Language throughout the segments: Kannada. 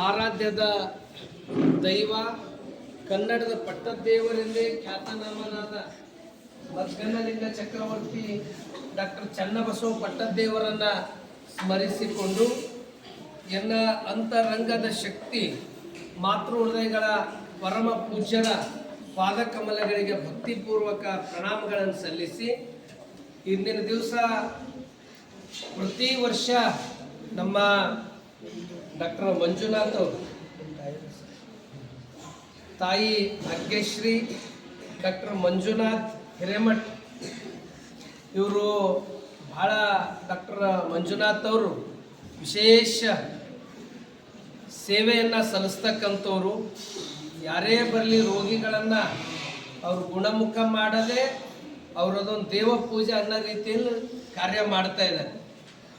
ಆರಾಧ್ಯದ ದೈವ ಕನ್ನಡದ ಪಟ್ಟದೇವರೆಂದೇ ಖ್ಯಾತನಾಮನಾದ ಮದ್ಗನ್ನಲಿಂಗ ಚಕ್ರವರ್ತಿ ಡಾಕ್ಟರ್ ಚನ್ನಬಸವ ಪಟ್ಟದೇವರನ್ನು ಸ್ಮರಿಸಿಕೊಂಡು ಎನ್ನ ಅಂತರಂಗದ ಶಕ್ತಿ ಮಾತೃ ಹೃದಯಗಳ ಪರಮ ಪೂಜ್ಯರ ಪಾದಕಮಲಗಳಿಗೆ ಭಕ್ತಿಪೂರ್ವಕ ಪ್ರಣಾಮಗಳನ್ನು ಸಲ್ಲಿಸಿ ಇಂದಿನ ದಿವಸ ಪ್ರತಿ ವರ್ಷ ನಮ್ಮ ಡಾಕ್ಟರ್ ಮಂಜುನಾಥ್ ಅವರು ತಾಯಿ ಭಾಗ್ಯಶ್ರೀ ಡಾಕ್ಟರ್ ಮಂಜುನಾಥ್ ಹಿರೇಮಠ್ ಇವರು ಭಾಳ ಡಾಕ್ಟರ್ ಮಂಜುನಾಥ್ ಅವರು ವಿಶೇಷ ಸೇವೆಯನ್ನು ಸಲ್ಲಿಸ್ತಕ್ಕಂಥವ್ರು. ಯಾರೇ ಬರಲಿ ರೋಗಿಗಳನ್ನು ಅವರು ಗುಣಮುಖ ಮಾಡದೆ ಅವರದೊಂದು ದೇವ ಪೂಜೆ ಅನ್ನೋ ರೀತಿಯಲ್ಲಿ ಕಾರ್ಯ ಮಾಡ್ತಾ ಇದ್ದಾರೆ.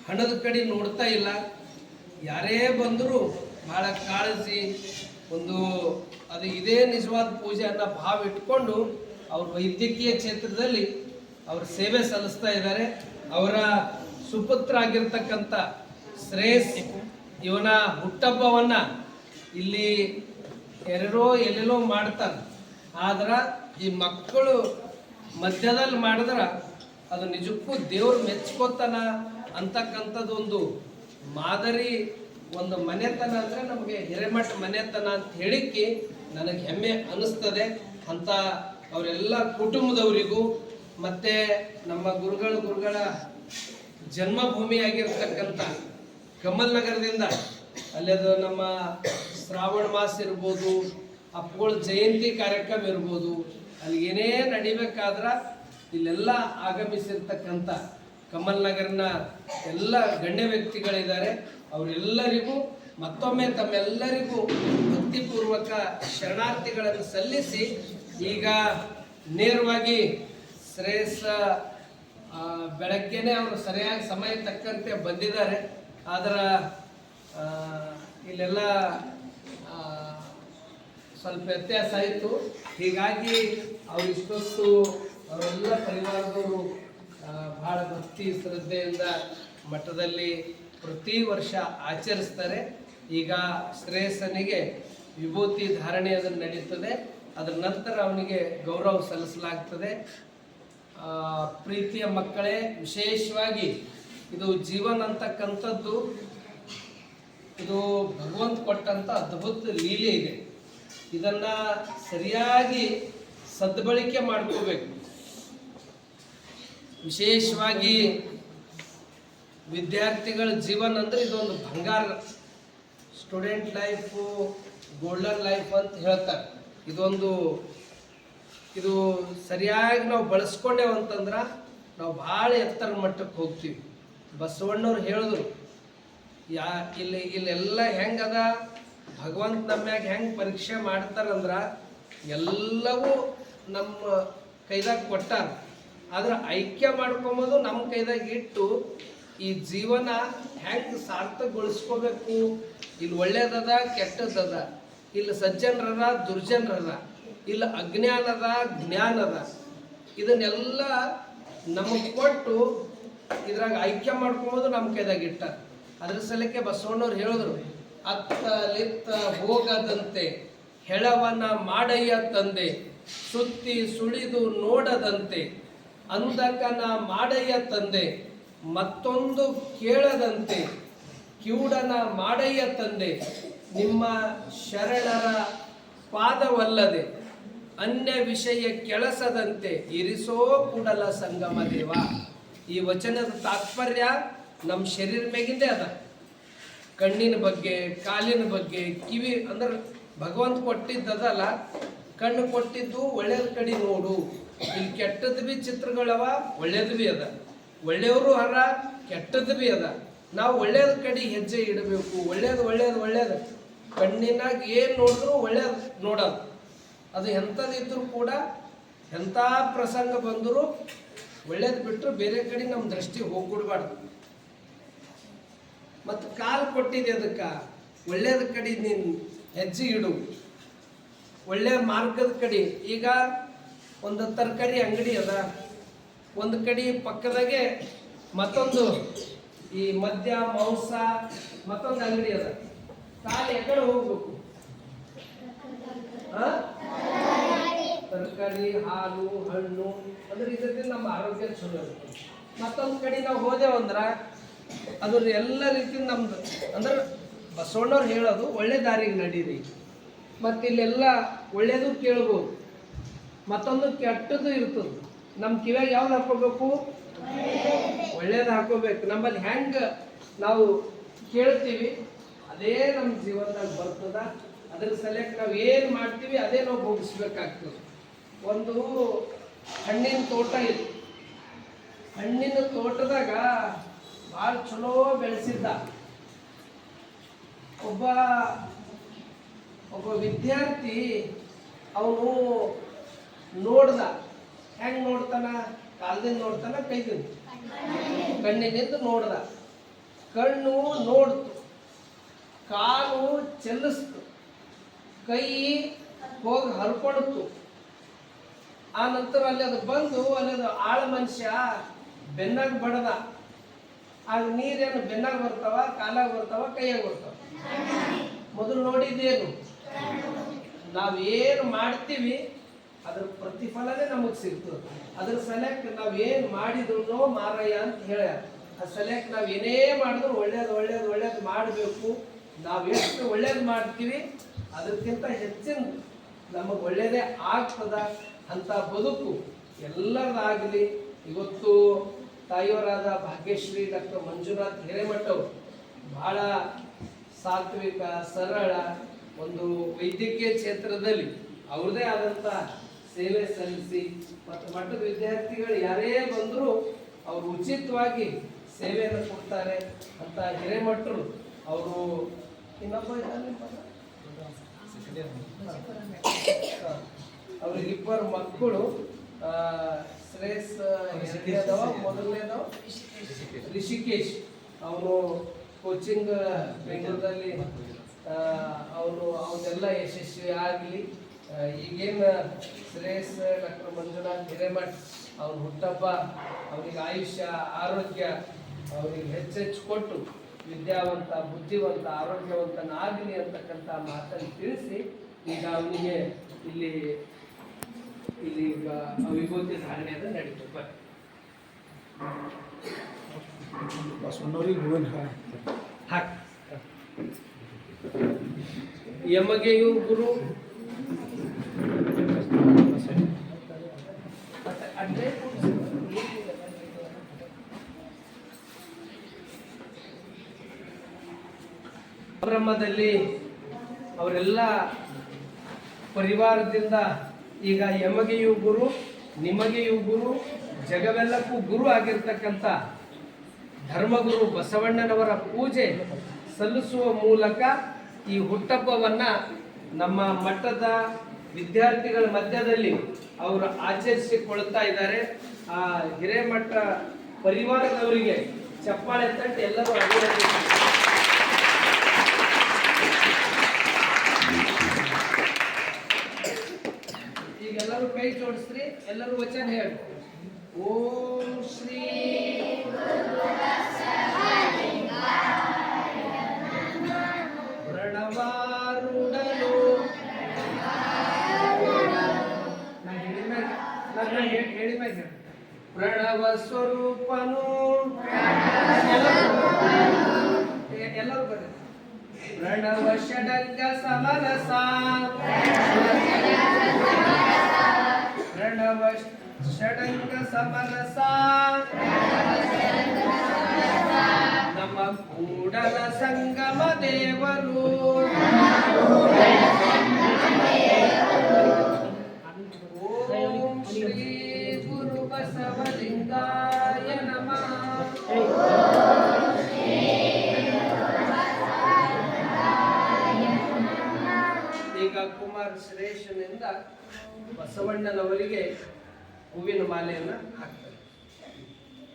ಹಣದ ಕಡೆ ನೋಡ್ತಾ ಇಲ್ಲ. ಯಾರೇ ಬಂದರೂ ಭಾಳ ಕಾಳಜಿ ಒಂದು ಅದು ಇದೇ ನಿಜವಾದ ಪೂಜೆ ಅನ್ನೋ ಭಾವ ಇಟ್ಕೊಂಡು ಅವರು ವೈದ್ಯಕೀಯ ಕ್ಷೇತ್ರದಲ್ಲಿ ಅವರು ಸೇವೆ ಸಲ್ಲಿಸ್ತಾ ಇದ್ದಾರೆ. ಅವರ ಸುಪುತ್ರ ಆಗಿರ್ತಕ್ಕಂಥ ಶ್ರೇಯಸ್ ಇವನ ಹುಟ್ಟಹಬ್ಬವನ್ನು ಇಲ್ಲಿ ಎಲ್ಲೆಲ್ಲೋ ಮಾಡ್ತಾರೆ. ಆದ್ರೆ ಈ ಮಕ್ಕಳು ಮಧ್ಯದಲ್ಲಿ ಮಾಡಿದ್ರೆ ಅದು ನಿಜಕ್ಕೂ ದೇವ್ರು ಮೆಚ್ಕೋತಾನ ಅಂತಕ್ಕಂಥದ್ದು ಒಂದು ಮಾದರಿ ಒಂದು ಮನೆತನ ಅಂದರೆ ನಮಗೆ ಹಿರೇಮಠ ಮನೆತನ ಅಂತ ಹೇಳಿಕ್ಕೆ ನನಗೆ ಹೆಮ್ಮೆ ಅನ್ನಿಸ್ತದೆ. ಅಂತ ಅವರೆಲ್ಲ ಕುಟುಂಬದವರಿಗೂ ಮತ್ತು ನಮ್ಮ ಗುರುಗಳ ಜನ್ಮಭೂಮಿಯಾಗಿರ್ತಕ್ಕಂಥ ಕಮಲ್ ನಗರದಿಂದ ಅಲ್ಲದು ನಮ್ಮ ಶ್ರಾವಣ ಮಾಸ ಇರ್ಬೋದು, ಅಪ್ಪಗಳ ಜಯಂತಿ ಕಾರ್ಯಕ್ರಮ ಇರ್ಬೋದು, ಅಲ್ಲಿ ಏನೇ ನಡಿಬೇಕಾದ್ರೆ ಇಲ್ಲೆಲ್ಲ ಆಗಮಿಸಿರ್ತಕ್ಕಂಥ ಕಮಲ್ ನಗರನ ಎಲ್ಲ ಗಣ್ಯ ವ್ಯಕ್ತಿಗಳಿದ್ದಾರೆ. ಅವರೆಲ್ಲರಿಗೂ ಮತ್ತೊಮ್ಮೆ ತಮ್ಮೆಲ್ಲರಿಗೂ ಭಕ್ತಿಪೂರ್ವಕ ಶರಣಾರ್ಥಿಗಳನ್ನು ಸಲ್ಲಿಸಿ ಈಗ ನೇರವಾಗಿ ಶ್ರೇಯಸ್ ಬೆಳಗ್ಗೆನೇ ಅವರು ಸರಿಯಾಗಿ ಸಮಯ ತಕ್ಕಂತೆ ಬಂದಿದ್ದಾರೆ. ಆದ್ರೆ ಇಲ್ಲೆಲ್ಲ ಸ್ವಲ್ಪ ವ್ಯತ್ಯಾಸ ಆಯಿತು. ಹೀಗಾಗಿ ಅವರು ಇಷ್ಟೊತ್ತು ಅವರೆಲ್ಲ ಪರಿವಾರದವರು ಭಾಳ ಭಕ್ತಿ ಶ್ರದ್ಧೆಯಿಂದ ಮಠದಲ್ಲಿ ಪ್ರತಿ ವರ್ಷ ಆಚರಿಸ್ತಾರೆ. ಈಗ ಶ್ರೇಯಸ್ಸನಿಗೆ ವಿಭೂತಿ ಧಾರಣೆ ಅದನ್ನು ನಡೀತದೆ. ಅದರ ನಂತರ ಅವನಿಗೆ ಗೌರವ ಸಲ್ಲಿಸಲಾಗ್ತದೆ. ಪ್ರೀತಿಯ ಮಕ್ಕಳೇ, ವಿಶೇಷವಾಗಿ ಇದು ಜೀವನ ಅಂತಕ್ಕಂಥದ್ದು ಇದು ಭಗವಂತ ಕೊಟ್ಟಂಥ ಅದ್ಭುತ ಲೀಲೆ ಇದೆ. ಇದನ್ನು ಸರಿಯಾಗಿ ಸದ್ಬಳಕೆ ಮಾಡ್ಕೋಬೇಕು. ವಿಶೇಷವಾಗಿ ವಿದ್ಯಾರ್ಥಿಗಳ ಜೀವನ ಅಂದರೆ ಇದೊಂದು ಬಂಗಾರ. ಸ್ಟೂಡೆಂಟ್ ಲೈಫು ಗೋಲ್ಡನ್ ಲೈಫ್ ಅಂತ ಹೇಳ್ತಾರೆ. ಇದು ಸರಿಯಾಗಿ ನಾವು ಬಳಸ್ಕೊಂಡೇವು ಅಂತಂದ್ರೆ ನಾವು ಭಾಳ ಎತ್ತರ ಮಟ್ಟಕ್ಕೆ ಹೋಗ್ತೀವಿ. ಬಸವಣ್ಣವ್ರು ಹೇಳಿದ್ರು, ಇಲ್ಲೆಲ್ಲ ಹೆಂಗದ ಭಗವಂತ ನಮ್ಯಾಗ ಹೆಂಗೆ ಪರೀಕ್ಷೆ ಮಾಡ್ತಾರಂದ್ರೆ ಎಲ್ಲವೂ ನಮ್ಮ ಕೈದಾಗ ಕೊಟ್ಟಾರ. ಆದ್ರೆ ಐಕ್ಯ ಮಾಡ್ಕೊಂಬೋದು ನಮ್ಮ ಕೈದಾಗ ಇಟ್ಟು ಈ ಜೀವನ ಹೆಂಗೆ ಸಾರ್ಥಕಗೊಳಿಸ್ಕೋಬೇಕು. ಇಲ್ಲಿ ಒಳ್ಳೇದದ ಕೆಟ್ಟದ್ದದ, ಇಲ್ಲಿ ಸಜ್ಜನರದ ದುರ್ಜನರದ, ಇಲ್ಲಿ ಅಜ್ಞಾನದ ಜ್ಞಾನದ, ಇದನ್ನೆಲ್ಲ ನಮಗೆ ಕೊಟ್ಟು ಇದ್ರಾಗ ಐಕ್ಯ ಮಾಡ್ಕೊಂಬೋದು ನಮ್ಮ ಕೈದಾಗ ಇಟ್ಟಾರ. ಅದ್ರ ಸಲಕ್ಕೆ ಬಸವಣ್ಣವ್ರು ಹೇಳಿದ್ರು, ಅತ್ತ ಲಿತ್ತ ಹೋಗದಂತೆ ಹೆಳವನ ಮಾಡಯ್ಯ ತಂದೆ, ಸುತ್ತಿ ಸುಳಿದು ನೋಡದಂತೆ ಅಂದಕನ ಮಾಡಯ್ಯ ತಂದೆ, ಮತ್ತೊಂದು ಕೇಳದಂತೆ ಕಿವುಡನ ಮಾಡಯ್ಯ ತಂದೆ, ನಿಮ್ಮ ಶರಣರ ಪಾದವಲ್ಲದೆ ಅನ್ಯ ವಿಷಯ ಕೆಲಸದಂತೆ ಇರಿಸೋ ಕೂಡಲ ಸಂಗಮ ದೇವ. ಈ ವಚನದ ತಾತ್ಪರ್ಯ ನಮ್ಮ ಶರೀರ ಮೇಗಿಂದೇ ಅದ. ಕಣ್ಣಿನ ಬಗ್ಗೆ, ಕಾಲಿನ ಬಗ್ಗೆ, ಕಿವಿ ಅಂದ್ರೆ ಭಗವಂತ ಕೊಟ್ಟಿದ್ದದಲ್ಲ, ಕಣ್ಣು ಕೊಟ್ಟಿದ್ದು ಒಳ್ಳೆಯದ ಕಡೆ ನೋಡು. ಇಲ್ಲಿ ಕೆಟ್ಟದ್ದು ಭೀ ಚಿತ್ರಗಳವ, ಒಳ್ಳೇದು ಭೀ ಅದ. ಒಳ್ಳೆಯವರು ಹರ, ಕೆಟ್ಟದ್ದು ಭೀ ಅದ. ನಾವು ಒಳ್ಳೇದ ಕಡೆ ಹೆಜ್ಜೆ ಇಡಬೇಕು. ಒಳ್ಳೇದು ಕಣ್ಣಿನಾಗ ಏನು ನೋಡಿದ್ರು ಒಳ್ಳೇದು ನೋಡೋದು. ಅದು ಎಂಥದಿದ್ರೂ ಕೂಡ, ಎಂಥ ಪ್ರಸಂಗ ಬಂದರೂ ಒಳ್ಳೇದು ಬಿಟ್ಟರು ಬೇರೆ ಕಡೆ ನಮ್ಮ ದೃಷ್ಟಿ ಹೋಗ್ಬಿಡ್ಬಾರ್ದು. ಮತ್ತು ಕಾಲು ಕೊಟ್ಟಿದೆ ಅದಕ್ಕೆ ಒಳ್ಳೇದ ಕಡೆ ನೀನು ಹೆಜ್ಜೆ ಇಡು, ಒಳ್ಳೆಯ ಮಾರ್ಗದ ಕಡೆ. ಈಗ ಒಂದು ತರಕಾರಿ ಅಂಗಡಿ ಅದ, ಒಂದು ಕಡೆ ಪಕ್ಕದಾಗೆ ಮತ್ತೊಂದು ಈ ಮದ್ಯ ಮಾಂಸ ಮತ್ತೊಂದು ಅಂಗಡಿ ಅದ. ಕಾಲು ಎಕಡೆ ಹೋಗ್ಬೇಕು? ತರಕಾರಿ, ಹಾಲು, ಹಣ್ಣು, ಅಂದ್ರೆ ಇದರಿಂದ ನಮ್ಮ ಆರೋಗ್ಯ ಚಲೋ ಇರುತ್ತೆ. ಮತ್ತೊಂದು ಕಡೆ ನಾವು ಹೋದೆವಂದ್ರ ಅದ್ರ ಎಲ್ಲ ರೀತಿಯಿಂದ ನಮ್ದು ಅಂದ್ರೆ ಬಸವಣ್ಣವ್ರು ಹೇಳೋದು ಒಳ್ಳೆ ದಾರಿಗೆ ನಡೀರಿ. ಮತ್ತು ಇಲ್ಲೆಲ್ಲ ಒಳ್ಳೇದು ಕೇಳ್ಬೋದು, ಮತ್ತೊಂದು ಕೆಟ್ಟದ್ದು ಇರ್ತದೆ. ನಮ್ಮ ಕಿವ್ಯಾಗ ಯಾವ್ದು ಹಾಕೋಬೇಕು? ಒಳ್ಳೇದು ಹಾಕೋಬೇಕು. ನಮ್ಮಲ್ಲಿ ಹೆಂಗೆ ನಾವು ಕೇಳ್ತೀವಿ ಅದೇ ನಮ್ಮ ಜೀವನದಾಗ ಬರ್ತದ. ಅದ್ರ ಸಲಕ್ಕೆ ನಾವು ಏನು ಮಾಡ್ತೀವಿ ಅದೇ ನಾವು ಭೋಗಿಸ್ಬೇಕಾಗ್ತದೆ. ಒಂದು ಹಣ್ಣಿನ ತೋಟ ಇತ್ತು. ಹಣ್ಣಿನ ತೋಟದಾಗ ಭಾಳ ಚಲೋ ಬೆಳೆಸಿದ್ದ ಒಬ್ಬ ವಿದ್ಯಾರ್ಥಿ. ಅವನು ನೋಡ್ದ. ಹೆಂಗೆ ನೋಡ್ತಾನ? ಕಾಲದಿಂದ ನೋಡ್ತಾನ, ಕೈದಿಂದ? ಕಣ್ಣಿನಿಂದ ನೋಡ್ದ. ಕಣ್ಣು ನೋಡ್ತು, ಕಾಲು ಚೆಲ್ಲಿಸ್ತು, ಕೈ ಹೋಗಿ ಹರ್ಕೊಳ್ತು. ಆ ನಂತರ ಅಲ್ಲಿ ಅದು ಬಂದು ಅಲ್ಲಿ ಆಳ ಮನುಷ್ಯ ಬೆನ್ನಾಗ ಬಡದ. ಆಗ ನೀರೇನು ಬೆನ್ನಾಗ ಬರ್ತಾವ, ಕಾಲಾಗ ಬರ್ತಾವ, ಕೈಯಾಗ ಬರ್ತಾವ? ಮೊದಲು ನೋಡಿದ್ದೇನು? ನಾವೇನು ಮಾಡ್ತೀವಿ ಅದ್ರ ಪ್ರತಿಫಲನೇ ನಮಗೆ ಸಿಗ್ತದೆ. ಅದ್ರ ಸಲಕ್ಕೆ ನಾವೇನು ಮಾಡಿದ್ರು ಮಾರಯ್ಯ ಅಂತ ಹೇಳ್ಯಾರ. ಆ ಸಲಕ್ಕೆ ನಾವು ಏನೇ ಮಾಡಿದ್ರು ಒಳ್ಳೇದು ಒಳ್ಳೇದು ಒಳ್ಳೇದು ಮಾಡಬೇಕು. ನಾವು ಎಷ್ಟು ಒಳ್ಳೇದು ಮಾಡ್ತೀವಿ ಅದಕ್ಕಿಂತ ಹೆಚ್ಚಿನ ನಮಗೆ ಒಳ್ಳೇದೇ ಆಗ್ತದ ಅಂತ ಬದುಕು ಎಲ್ಲರದಾಗಲಿ. ಇವತ್ತು ತಾಯಿಯವರಾದ ಭಾಗ್ಯಶ್ರೀ ಡಾಕ್ಟರ್ ಮಂಜುನಾಥ್ ಹಿರೇಮಠ ಅವರು ಬಹಳ ಸಾತ್ವಿಕ, ಸರಳ, ಒಂದು ವೈದ್ಯಕೀಯ ಕ್ಷೇತ್ರದಲ್ಲಿ ಅವ್ರದೇ ಆದಂಥ ಸೇವೆ ಸಲ್ಲಿಸಿ ಮತ್ತು ಮಠದ ವಿದ್ಯಾರ್ಥಿಗಳು ಯಾರೇ ಬಂದರೂ ಅವರು ಉಚಿತವಾಗಿ ಸೇವೆಯನ್ನು ಕೊಡ್ತಾರೆ ಅಂತ ಹಿರೇಮಠರು ಅವರು. ಇನ್ನೊಬ್ಬ ಅವ್ರಿಗಿಬ್ಬರು ಮಕ್ಕಳು. ಶ್ರೇಯಸ್ ಎರಡನೇದವ, ಮೊದಲನೇದವ ರಿಷಿಕೇಶ್. ಅವನು ಕೋಚಿಂಗ್ ಬೆಂಗಳೂರಲ್ಲಿ ಅವನ್ನೆಲ್ಲ ಯಶಸ್ವಿ ಆಗಲಿ. ಈಗೇನು ಶ್ರೇಯಸ್ ಡಾಕ್ಟರ್ ಮಂಜುನಾಥ್ ಹಿರೇಮಠ್ ಅವ್ರ ಹುಟ್ಟಬ್ಬ, ಅವನಿಗೆ ಆಯುಷ್ಯ, ಆರೋಗ್ಯ ಅವನಿಗೆ ಹೆಚ್ಚೆಚ್ಚು ಕೊಟ್ಟು ವಿದ್ಯಾವಂತ, ಬುದ್ಧಿವಂತ, ಆರೋಗ್ಯವಂತನಾಗಲಿ ಅಂತಕ್ಕಂಥ ಮಾತನ್ನು ತಿಳಿಸಿ ಈಗ ಅವನಿಗೆ ಇಲ್ಲಿ ಈಗ ವಿಭೂತಿ ಧಾರಣೆ ಅದು ನಡೀತು. ಹಾಕಿ ಯಮಗೆಯು ಗುರು ಬ್ರಹ್ಮದಲ್ಲಿ ಅವರೆಲ್ಲ ಪರಿವಾರದಿಂದ ಈಗ ಯಮಗೆಯು ಗುರು, ನಿಮಗೆಯು ಗುರು, ಜಗವೆಲ್ಲಕ್ಕೂ ಗುರು ಆಗಿರ್ತಕ್ಕಂಥ ಧರ್ಮಗುರು ಬಸವಣ್ಣನವರ ಪೂಜೆ ಸಲ್ಲಿಸುವ ಮೂಲಕ ಈ ಹುಟ್ಟಹಬ್ಬವನ್ನು ನಮ್ಮ ಮಠದ ವಿದ್ಯಾರ್ಥಿಗಳ ಮಧ್ಯದಲ್ಲಿ ಅವರು ಆಚರಿಸಿಕೊಳ್ತಾ ಇದ್ದಾರೆ. ಆ ಹಿರೇಮಠ ಪರಿವಾರದವರಿಗೆ ಚಪ್ಪಾಳೆ ತಟ್ಟಿ ಎಲ್ಲರೂ ಅಭಿನಂದಿಸಿದ್ದಾರೆ. ಈಗೆಲ್ಲರೂ ಕೈ ಜೋಡಿಸ್ರಿ, ಎಲ್ಲರೂ ವಚನ ಹೇಳಿ. ಓಂ ಶ್ರೀ ಪ್ರಣವಾರುಡನು ಹೇಳಿ ಮೇಲೆ ಪ್ರಣವ ಸ್ವರೂಪನು ಎಲ್ಲರೂ ಬರೀ ಪ್ರಣವ ಷಡಂಗ ಸಮರಸ ಪ್ರಣವ ಷಡಂಗ ಸಮರಸ ನಮ್ಮ ಕೂಡಲ ಸಂಗಮ ದೇವರು ಓಂ ಶ್ರೀ ಗುರು ಬಸವಲಿಂಗಾಯ ನಮಃ. ಈಗ ಕುಮಾರ್ ಶ್ರೇಷ್ಠನಿಂದ ಬಸವಣ್ಣನವರಿಗೆ ಹೂವಿನ ಮಾಲೆಯನ್ನು ಹಾಕ್ತಾರೆ.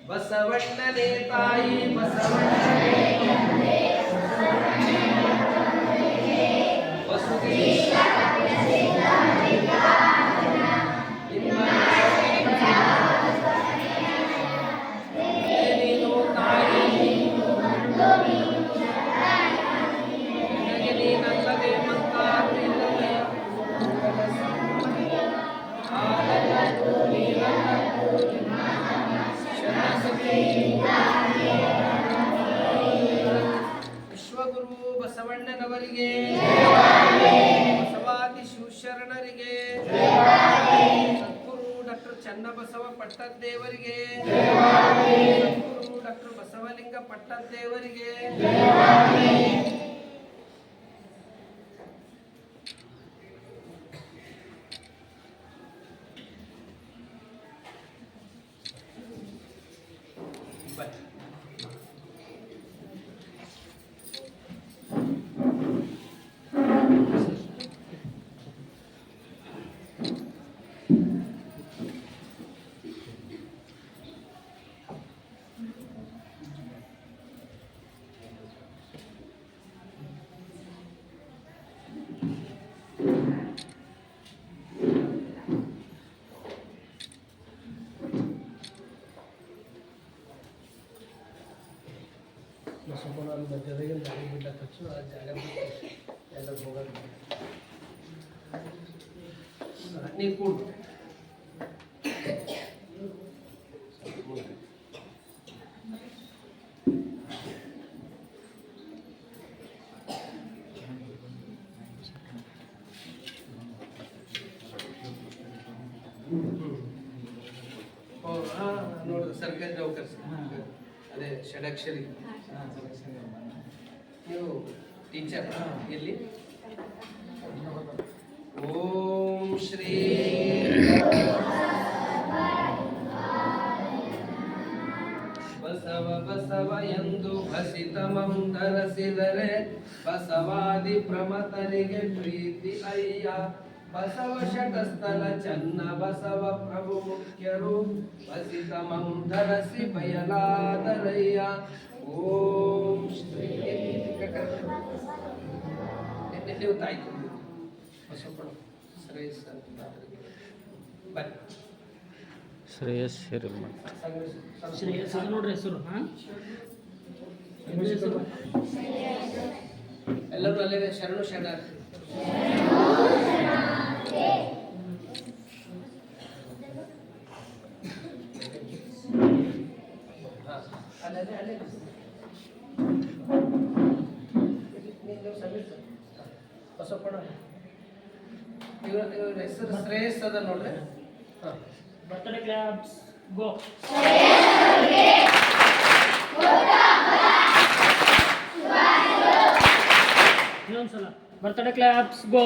ಬಸವಣ್ಣನೇ ತಾಯಿ ಬಸವಣ್ಣನೇ ನೀನು ತಾಯಿ ಬಸವಣ್ಣನವರಿಗೆ, ಬಸವಾದಿ ಶಿವಶರಣರಿಗೆ, ಸದ್ಗುರು ಡಾಕ್ಟರ್ ಚನ್ನಬಸವ ಪಟ್ಟದ್ದೇವರಿಗೆ, ಸದ್ಗುರು ಡಾಕ್ಟರ್ ಬಸವಲಿಂಗ ಪಟ್ಟದ್ದೇವರಿಗೆ, ಬಸವಣ್ಣನ ಮಧ್ಯದಾಗೆ ದಾರಿ ಬಿಟ್ಟ ತಕ್ಷಣ ಆ ಜಾಗ ಎಲ್ಲ ಹೋಗೋದು. ನೀವು ಕೂಡ ನೋಡ್ರಿ ಸರ್ಕಾರಿ ನೌಕರ್ ಅದೇ ಷಡಕ್ಷರಿ ನೀವು ಟೀಚರ್ ಎಲ್ಲಿ? ಓಂ ಶ್ರೀ ಬಸವ ಬಸವ ಎಂದು ಭಸಿತಮಂ ಧರಿಸಿದರೆ ಬಸವಾದಿ ಪ್ರಮತರಿಗೆ ಪ್ರೀತಿ ಅಯ್ಯ. ಬಸವ ಶಟಸ್ಥಲ ಚನ್ನ ಬಸವ ಪ್ರಭು ಮುಖ್ಯರು ಭಸಿತಮಂ ಧರಿಸಿ ಬಯಲಾದರಯ್ಯ. ಓಂ ಶ್ರೀ ತಾಯ್ತು ಬಸವಪಡ ಶ್ರೇಯಸ್ ಬನ್ನಿ. ಶ್ರೇಯಸ್ ಹಿರೇಮಠ. ಶ್ರೇಯಸ್ ನೋಡ್ರಿ ಹೆಸರು. ಎಲ್ಲರೂ ಅಲ್ಲೇ ಶರಣು ಶರಣಾರ್ಥಿ. ಬಸವಪಡ ಇವ್ರ ಹೆಸರು ಶ್ರೇಯಸ್ ಅದ ನೋಡ್ರಿ. ಬರ್ತ್ಡೇ ಕ್ಲಾಪ್ಸ್ ಗೋ. ಇನ್ನೊಂದ್ಸಲ ಬರ್ತ್ಡೇ ಕ್ಲಾಪ್ಸ್ ಗೋ.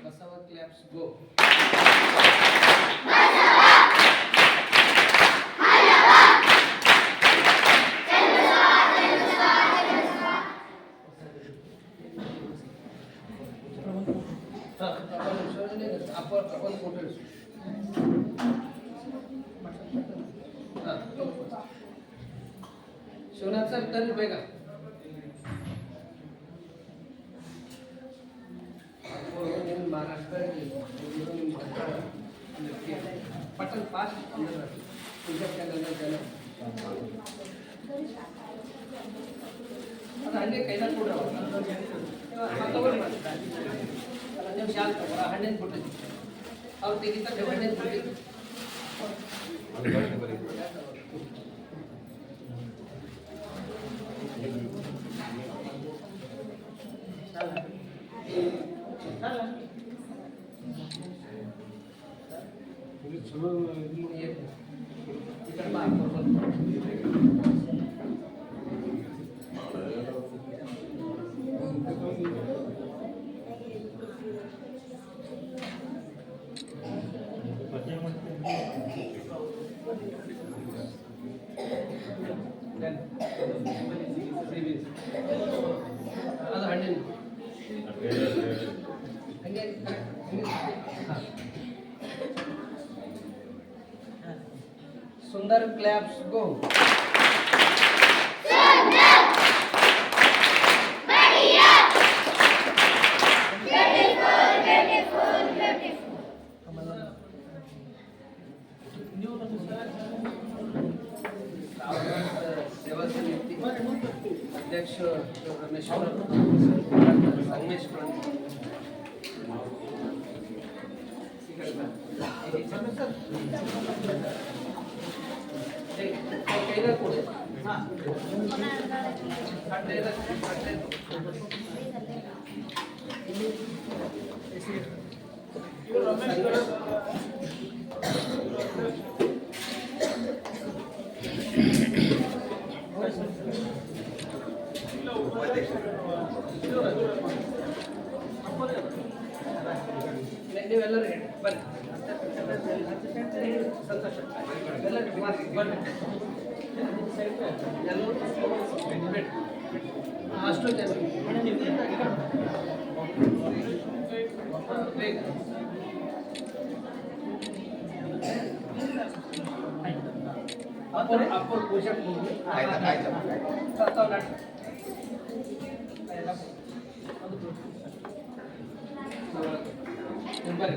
ಬಸವ ಕ್ಲಾಪ್ಸ್ ಗೋ. आपण फोटो शिवनाथ सर तरी बेगा महाराष्ट्र पटन पास अंदर हंगे कैला ಕೂಡ ನೀವು ಶಾಲ್ ತಗೋ ಹಣ್ಣಿನ ಕೊಟ್ಟು ಅವ್ರು ತೆಗಿತಾರೆ ಹಣ್ಣಿನ ಕೊಟ್ಟು ಅದು ಹಣ್ಣಿನ सुंदर क्लैप्स गो. सेवा समिति अध्यक्ष रमेश संगमेश ಈಗ ಕೊಡಿ ಅಡ್ಡ ನೀವೆಲ್ಲರೂ ಹೇಳಿ ಬರ್ರಿ ಸಂತೋಷ ಎಲ್ಲರೂ ಬರ್ರಿ ಎಲ್ಲರೂ ಅಷ್ಟು ಜನ ಬೇಗ ಅಪ್ಪರ್ ಪೂಜೆ ಹೋಗಿ ಬರ್ರಿ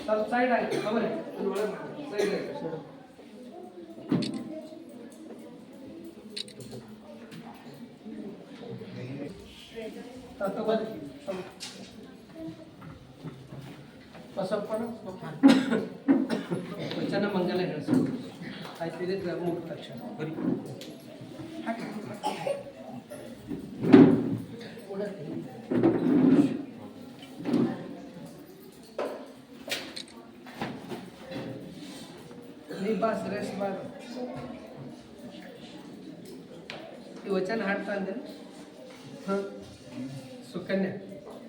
ಸ್ವಲ್ಪ ಸೈಡ್ ಆಯ್ತು ಅವರೇ ಸೈಡ್ ಆಯ್ತು ತಗೊಳ್ಳಿ ಬಸಪ್ಪನ ವಚನ ಮಂಗಲ ಹೇಳಿಸ್ಬೋದು ಆಯ್ತು ಇದಕ್ಕೆ ಮುಗಿದ ತಕ್ಷಣ ಬರೀ ನೀ ಬಾ ಶ್ರೇಷ್ಠ ಬಾ ಈ ವಚನ ಹಾಡ್ತಾ ಅಂದೆ ಹಾಂ ಸುಕನ್ಯಾ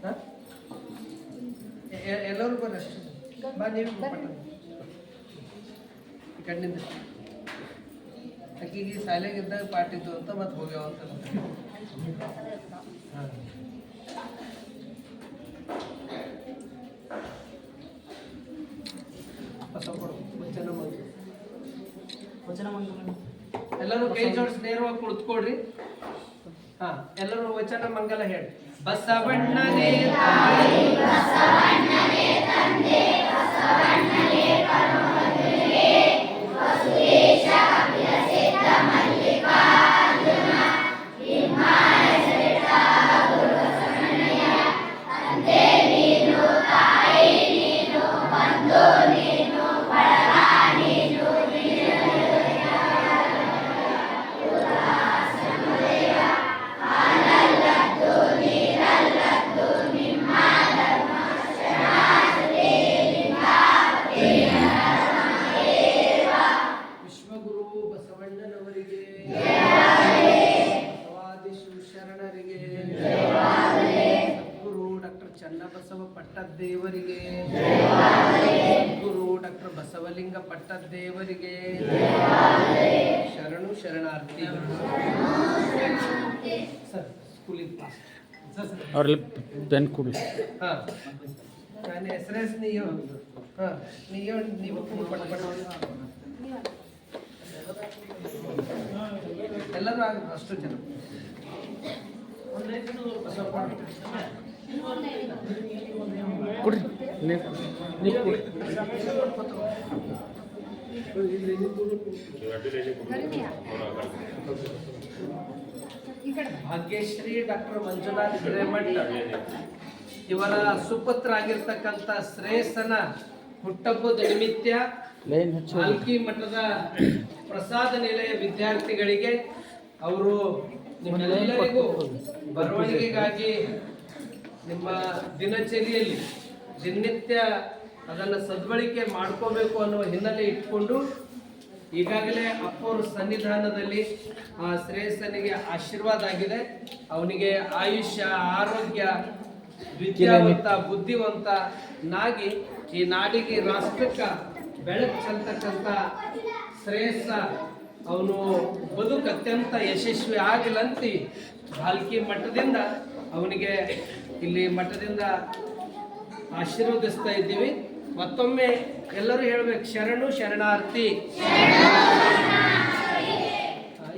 ಹಾಂ ಎಲ್ಲರೂ ಬರ್ರಿ ಅಷ್ಟು ಬಾ ನೀವು ಪಟ್ಟ ಈ ಕಣ್ಣಿಂದ ಆಕಿಗೆ ಶಾಲೆಗಿದ್ದಾಗ ಪಾಟಿದ್ದು ಅಂತ ಮತ್ತೆ ಹೋಗ್ಯಾವ ಅಂತ ಹಾಂ ವಚನ ಮಂಗಲ ಎಲ್ಲರೂ ಕೈ ಜೋಡಿಸಿ ನೇರವಾಗಿ ಕುಳಿತುಕೊಡ್ರಿ ಹಾ ಎಲ್ಲರೂ ವಚನ ಮಂಗಲ ಹೇಳಿ ಬಸವಣ್ಣನೇ ತಾಯಿ ಬಸವಣ್ಣನೇ ತಂದೆ ಬಸವಣ್ಣನೇ ಪರಮಗುರುವೇ ಬಸವೇಶ ವಿರಸಿದ್ಧ ಮಲ್ಲಿಕಾರ್ಜುನ ವಿಮಾನ ಸರಿತ ಗುರು ಬಸವಣ್ಣಯ್ಯ ತಂದೆ ನೀನು ತಾಯಿ ನೀನು ಬಂಧು ನೀನು ಬಳಗ ನೀನು ಚನ್ನಬಸವ ಪಟ್ಟದೇವರಿಗೆ ಗುರು ಡಾಕ್ಟರ್ ಬಸವಲಿಂಗ ಪಟ್ಟದೇವರಿಗೆ ಶರಣು ಶರಣಾರ್ಥಿ ಸರ್ ಸ್ಕೂಲಿಗೆ ಪಾಸ್ ಅವ್ರಲ್ಲಿ ಪೆನ್ ಕೊಡಿ ಹಾಂ ನಾನು ಹೆಸರೇಸ್ ನೀವು ಹಾಂ ನೀವು ಪಟ್ಟ ಎಲ್ಲರೂ ಆಗುತ್ತೆ ಅಷ್ಟು ಜನ ಕೊಡ್ರಿ ನೀವು ಕೊಡ್ರಿ ಭಾಗ್ಯಶ್ರೀ ಡಾಕ್ಟರ್ ಮಂಜುನಾಥ್ ಹಿರೇಮಠ ಇವರ ಸುಪುತ್ರ ಆಗಿರ್ತಕ್ಕಂಥ ಶ್ರೇಯಸ್ಸನ ಹುಟ್ಟಹಬ್ಬದ ನಿಮಿತ್ತ ಭಾಲ್ಕಿ ಮಠದ ಪ್ರಸಾದ ನಿಲಯ ವಿದ್ಯಾರ್ಥಿಗಳಿಗೆ ಅವರು ನಿಮ್ಮೆಲ್ಲರಿಗೂ ಬರವಣಿಗೆಗಾಗಿ ನಿಮ್ಮ ದಿನಚರಿಯಲ್ಲಿ ದಿನನಿತ್ಯ ಅದನ್ನು ಸದ್ಬಳಕೆ ಮಾಡ್ಕೋಬೇಕು ಅನ್ನುವ ಹಿನ್ನೆಲೆ ಇಟ್ಕೊಂಡು ಈಗಾಗಲೇ ಅಪ್ಪವ್ರ ಸನ್ನಿಧಾನದಲ್ಲಿ ಆ ಶ್ರೇಯಸ್ಸನಿಗೆ ಆಶೀರ್ವಾದ ಆಗಿದೆ. ಅವನಿಗೆ ಆಯುಷ್ಯ ಆರೋಗ್ಯ ವಿದ್ಯಾವಂತ ಬುದ್ಧಿವಂತನಾಗಿ ಈ ನಾಡಿಗೆ ರಾಷ್ಟ್ರಕ್ಕೆ ಬೆಳಕು ಚೆಲ್ತಕ್ಕಂಥ ಶ್ರೇಯಸ್ಸ ಅವನು ಬದುಕು ಅತ್ಯಂತ ಯಶಸ್ವಿ ಆಗಲಂತಿ ಭಾಲ್ಕಿ ಮಠದಿಂದ ಅವನಿಗೆ ಇಲ್ಲಿ ಮಠದಿಂದ ಆಶೀರ್ವದಿಸ್ತಾ ಇದ್ದೀವಿ. ಮತ್ತೊಮ್ಮೆ ಎಲ್ಲರೂ ಹೇಳ್ಬೇಕು ಶರಣು ಶರಣಾರ್ಥಿ.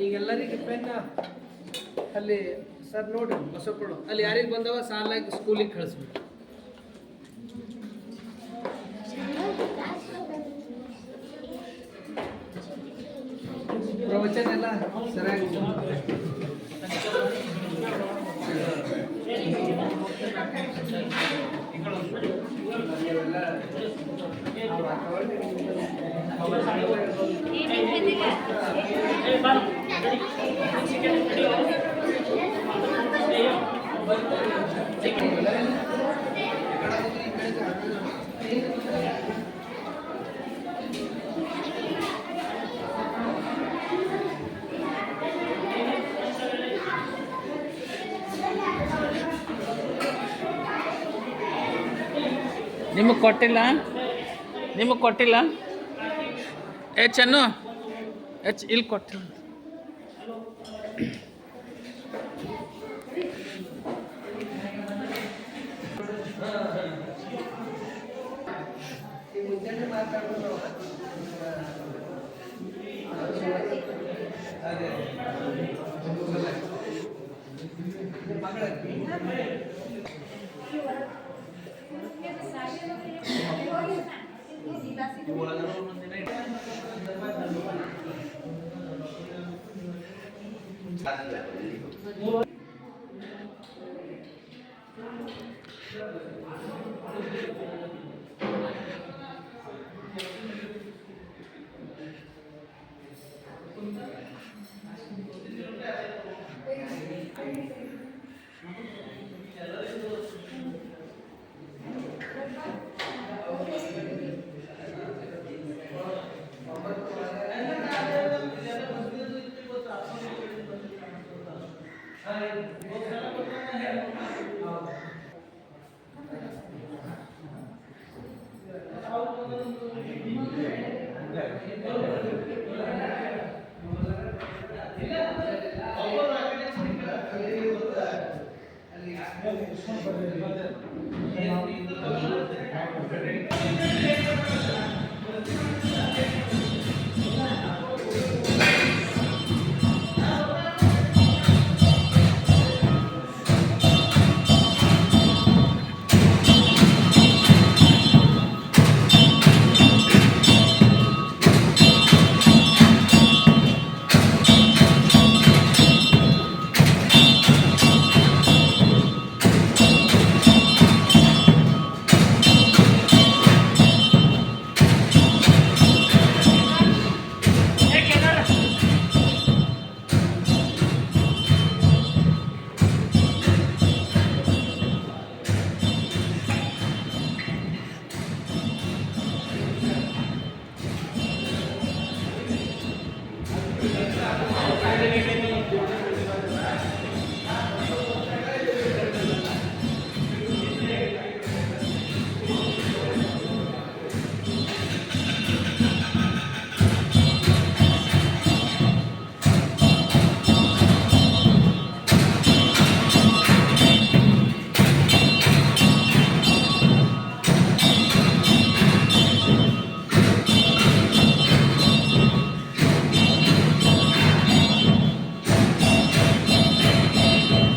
ಈಗೆಲ್ಲರಿಗೆ ಪೆನ್ನ ಅಲ್ಲಿ ಸರ್ ನೋಡಿ ಬಸವಕೊಡು ಅಲ್ಲಿ ಯಾರಿಗೆ ಬಂದವ ಸಾಲಾಗಿ ಸ್ಕೂಲಿಗೆ ಕಳಿಸ್ಬೇಕು. ಪ್ರವಚನ ಎಲ್ಲ ಸರಿಯಾಗಿ ನಿಮಗೆ ಕೊಟ್ಟಿಲ್ಲ ಚನ್ನು ಇಲ್ಲಿ ಕೊಟ್ಟಿಲ್ಲ. ಈ ಮುಂಜಾನೆ ಮಾತಾಡೋದು ಅದೇ ಮಗಳ ಅಲ್ಲಿ